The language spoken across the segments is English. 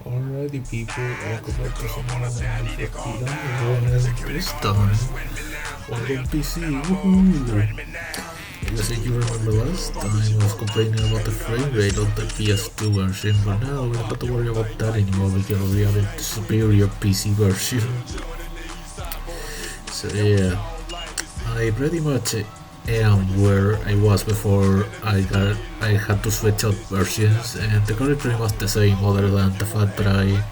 Alrighty people, welcome back to some more NFS Underground, and this time, we're on PC, woohoo! I guess if you remember last time, I was complaining about the frame rate on the PS2 version, but now we don't have to worry about that anymore because we have a superior PC version. So yeah, I pretty much am where I was before I had to switch out versions, and the car is pretty much the same other than the fact that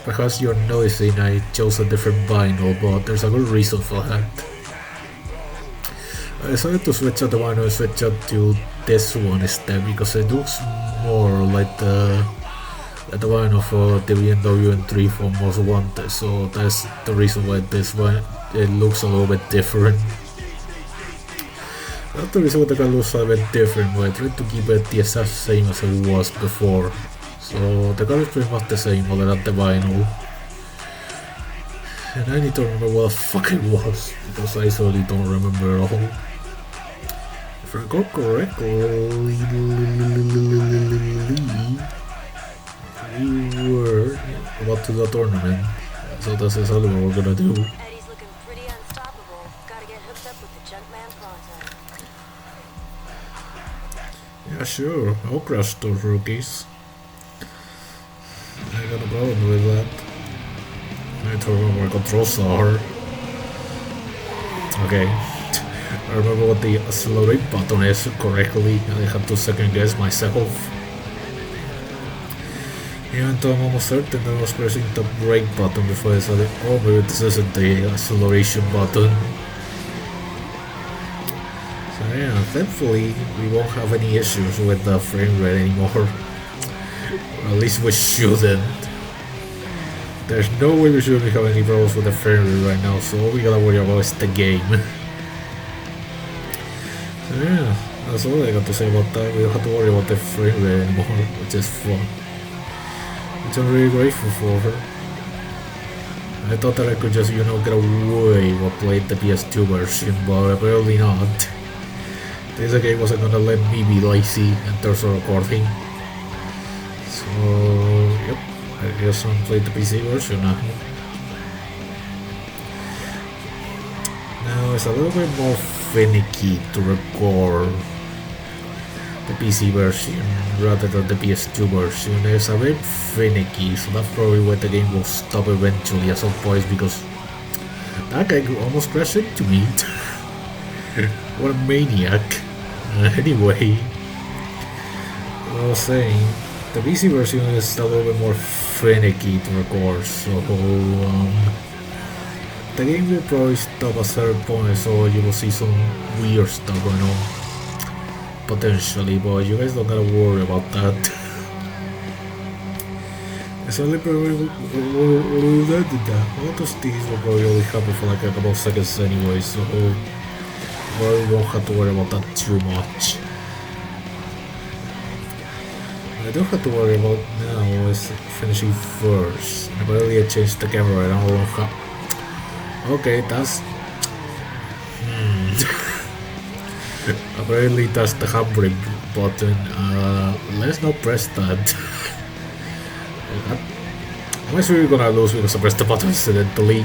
perhaps you're noticing I chose a different vinyl, but there's a good reason for that. I decided to switch out the vinyl and switch out to this one instead because it looks more like the vinyl for the BMW M3 for Most Wanted, so that's the reason why this one it looks a little bit different. That's the reason why the car looks a bit different, but I tried to keep it the exact same as it was before. So the car is pretty much the same other than the vinyl. And I need to remember what the fuck it was, because I certainly don't remember at all. If I recall correctly, we were about to the tournament, so that's exactly what we're gonna do. Eddie's looking pretty unstoppable. Gotta get hooked up with the Junkman pronto. Yeah, sure, I'll crush those rookies. I got a problem with that. I need to remember where controls are. Okay. I remember what the accelerate button is correctly. I had to second guess myself. Even though I'm almost certain that I was pressing the brake button before I decided, oh maybe this isn't the acceleration button. So yeah, thankfully we won't have any issues with the frame rate anymore. Or at least we shouldn't. There's no way we shouldn't have any problems with the frame rate right now, so all we gotta worry about is the game. So yeah, that's all I got to say about that. We don't have to worry about the frame rate anymore, which is fun. Which I'm really grateful for her. I thought that I could just, get away with playing the PS2 version, but apparently not. This game wasn't gonna let me be lazy in terms of recording. So, yep. I guess I'm playing the PC version now. Now it's a little bit more finicky to record the PC version rather than the PS2 version. It's a bit finicky, so that's probably why the game will stop eventually at some point because that guy almost crashed into me. What a maniac. Anyway, I was saying, the PC version is a little bit more finicky to record, so the game will probably stop at certain point, so you will see some weird stuff going on potentially, but you guys don't gotta worry about that. It's only probably all those things will probably only happen for like a couple of seconds anyway, so we won't have to worry about that too much. I don't have to worry about now is finishing first. Apparently I changed the camera and I don't have... Okay, that's... Apparently that's the handbrake button. Let's not press that. Am I sure you're gonna lose because I pressed the button accidentally?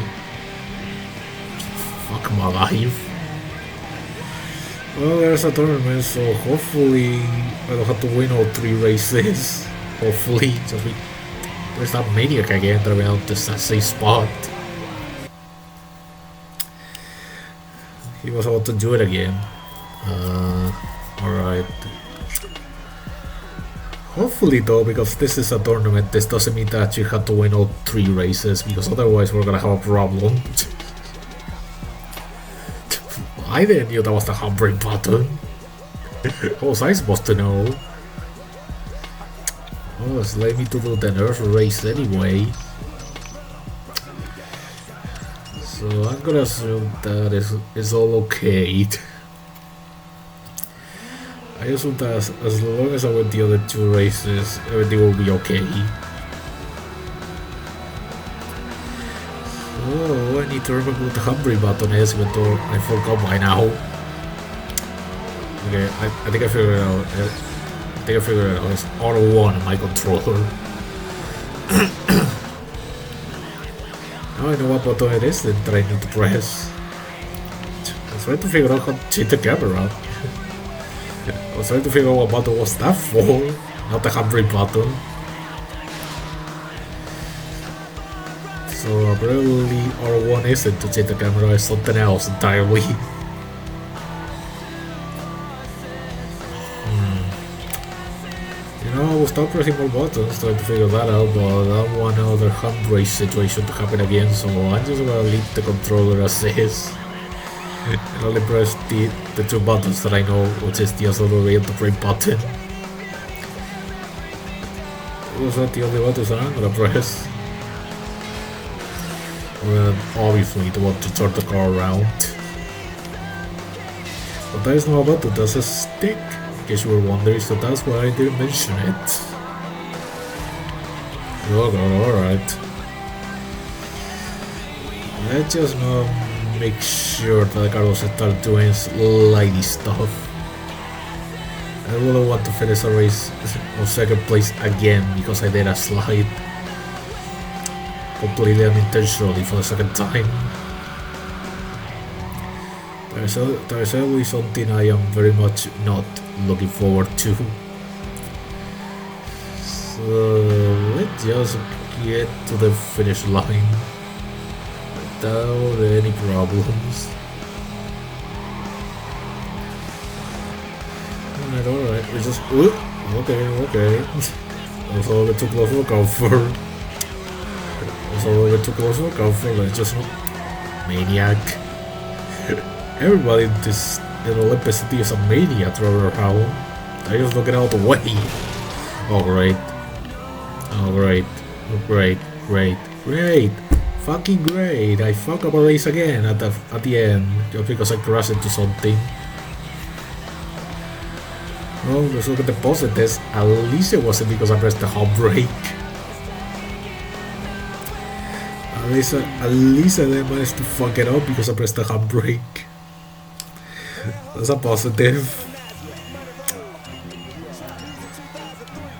Fuck my life. Well, there's a tournament, so hopefully I don't have to win all 3 races. Hopefully, there's that maniac again driving out the same spot. He was about to do it again. Alright. Hopefully though, because this is a tournament, this doesn't mean that you have to win all 3 races, because otherwise we're gonna have a problem. I didn't know that was the handbrake button. How was I supposed to know? Well, it's let me to do the Earth race anyway. So I'm gonna assume that it's all okay. I assume that as long as I win the other 2 races, everything will be okay. Oh, I need to remember what the handbrake button is, even though I forgot by now. Okay, I think I figured it out. It's auto 1 on my controller. Now I know what button it is that I need to press. I was trying to figure out how to cheat the camera. I was trying to figure out what button was that for, not the handbrake button. So apparently R1 isn't to cheat the camera, it's something else entirely. You know, I will stop pressing more buttons trying to figure that out, but I don't want another handbrake situation to happen again, so I'm just gonna leave the controller as is. And only press the two buttons that I know, which is the accelerate and the brake button. Those are the only buttons that I'm gonna press. Well, obviously the one to turn the car around. But there is no button, there's a stick, in case you were wondering, so that's why I didn't mention it. Oh god, alright. Let's just make sure that the car doesn't start doing slidey stuff. I really want to finish a race on second place again because I did a slide. Completely unintentionally for the second time. There's always something I am very much not looking forward to. So let's just get to the finish line without any problems. Alright, we just okay. That's all it took close for comfort. So we took close for comfort, let's just maniac. Everybody in this Olympus city is a maniac running around. I just don't get out of the way. Oh great. Fucking great. I fuck up a race again at the end just because I crashed into something. Well, let's look at the positives. At least it wasn't because I pressed the handbrake. At least I didn't manage to fuck it up because I pressed the handbrake. That's a positive.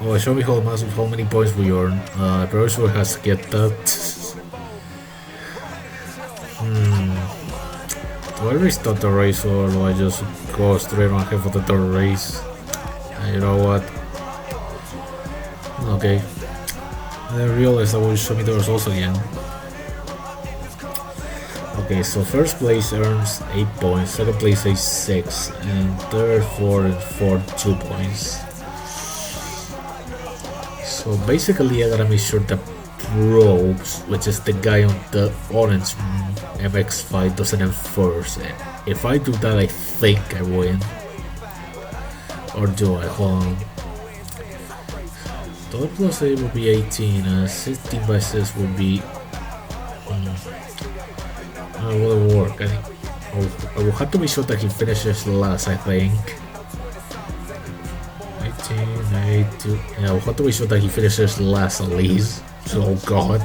Oh, show me how many points we earn. I probably should have to get that. Do I restart the race or do I just go straight on here for the third race? You know what? Okay. I didn't realize that would show me the results again. Okay, so first place earns 8 points, second place is 6, and third, 4, and fourth 2 points. So basically I gotta make sure that Probes, which is the guy on the orange MX-5, doesn't end first. If I do that, I think I win. Or do I? Hold on. 12 plus 8 will be 18, 16 by 6 will be... will it work? I think I will have to be sure that he finishes last, I think. 18, 82... Yeah, I will have to be sure that he finishes last at least. Oh god.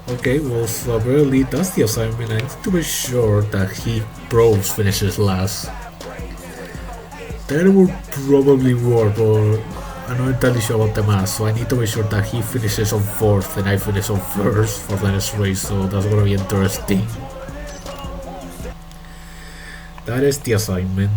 Okay, well, so really that's the assignment. I need to be sure that he Probes finishes last. That will probably work, but I'm not entirely sure about the math, so I need to be sure that he finishes on 4th and I finish on 1st for the next race, so that's gonna be interesting. That is the assignment.